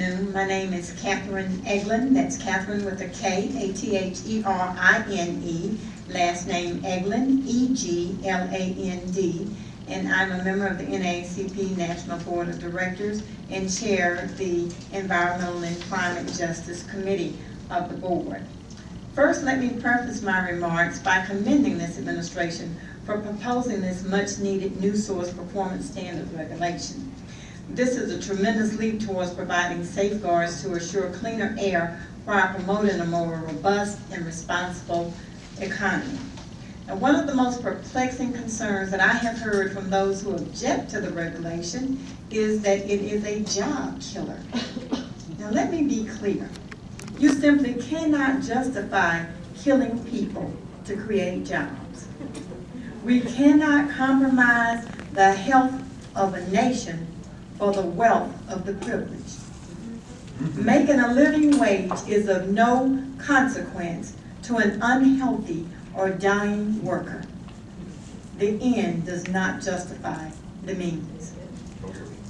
afternoon. My name is Catherine Egland. That's Catherine with a K, A-T-H-E-R-I-N-E. Last name Egland, E-G-L-A-N-D. And I'm a member of the NAACP National Board of Directors and chair the Environmental and Climate Justice Committee of the board. First, let me preface my remarks by commending this administration for proposing this much-needed new source performance standard regulation. This is a tremendous leap towards providing safeguards to assure cleaner air while promoting a more robust and responsible economy. And one of the most perplexing concerns that I have heard from those who object to the regulation is that it is a job killer. Now let me be clear. You simply cannot justify killing people to create jobs. We cannot compromise the health of a nation for the wealth of the privileged. Making a living wage is of no consequence to an unhealthy or dying worker. The end does not justify the means.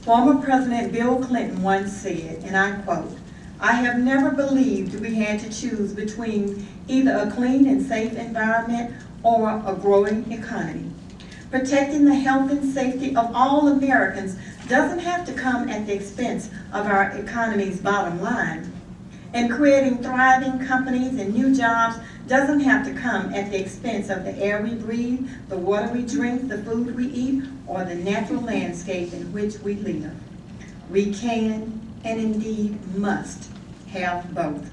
Former President Bill Clinton once said, and I quote, "I have never believed we had to choose between either a clean and safe environment or a growing economy. Protecting the health and safety of all Americans doesn't have to come at the expense of our economy's bottom line. And creating thriving companies and new jobs doesn't have to come at the expense of the air we breathe, the water we drink, the food we eat, or the natural landscape in which we live. We can and indeed must have both,"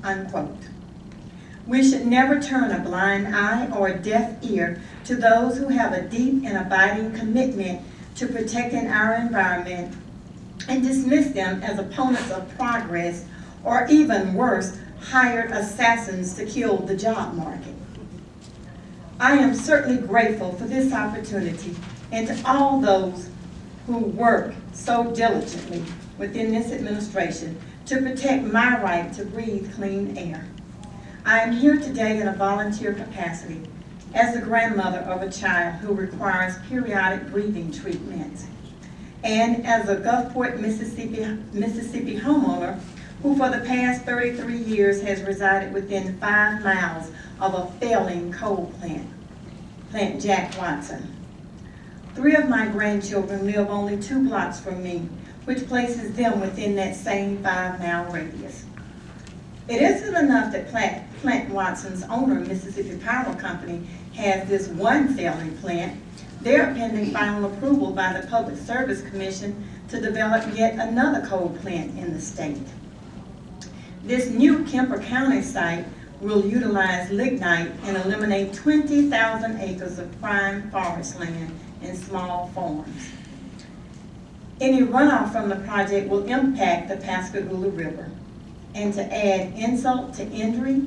unquote. We should never turn a blind eye or a deaf ear to those who have a deep and abiding commitment to protecting our environment and dismiss them as opponents of progress, or even worse, hired assassins to kill the job market. I am certainly grateful for this opportunity and to all those who work so diligently within this administration to protect my right to breathe clean air. I am here today in a volunteer capacity as the grandmother of a child who requires periodic breathing treatments, and as a Gulfport, Mississippi homeowner who for the past 33 years has resided within 5 miles of a failing coal plant Jack Watson. 3 of my grandchildren live only 2 blocks from me, which places them within that same 5-mile radius. It isn't enough that Plant Watson's owner, Mississippi Power Company, has this one failing plant. They're pending final approval by the Public Service Commission to develop yet another coal plant in the state. This new Kemper County site will utilize lignite and eliminate 20,000 acres of prime forest land in small farms. Any runoff from the project will impact the Pascagoula River. And to add insult to injury,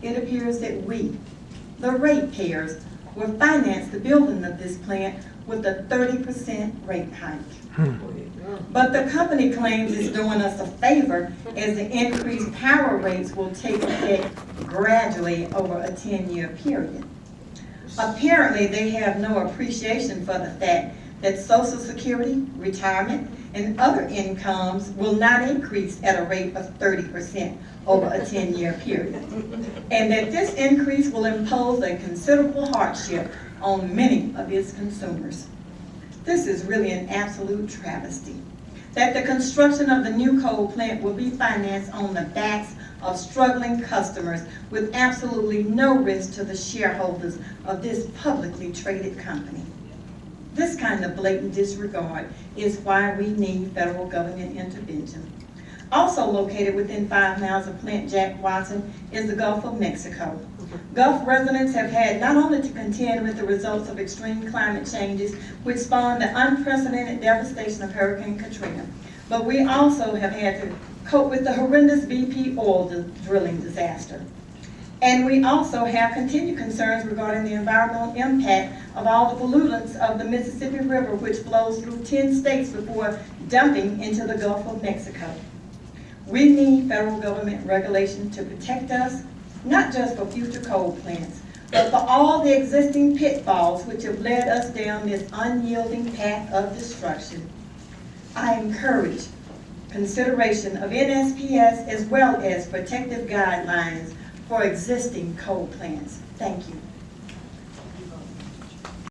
it appears that we, the ratepayers, will finance the building of this plant with a 30% rate hike. But the company claims it's doing us a favor as the increased power rates will take effect gradually over a 10-year period. Apparently, they have no appreciation for the fact that Social Security, retirement, and other incomes will not increase at a rate of 30% over a 10-year period, and that this increase will impose a considerable hardship on many of its consumers. This is really an absolute travesty, that the construction of the new coal plant will be financed on the backs of struggling customers with absolutely no risk to the shareholders of this publicly traded company. This kind of blatant disregard is why we need federal government intervention. Also located within 5 miles of Plant Jack Watson is the Gulf of Mexico. Gulf residents have had not only to contend with the results of extreme climate changes, which spawned the unprecedented devastation of Hurricane Katrina, but we also have had to cope with the horrendous BP oil drilling disaster. And we also have continued concerns regarding the environmental impact of all the pollutants of the Mississippi River, which flows through 10 states before dumping into the Gulf of Mexico. We need federal government regulation to protect us, not just for future coal plants, but for all the existing pitfalls which have led us down this unyielding path of destruction. I encourage consideration of NSPS as well as protective guidelines for existing coal plants. Thank you.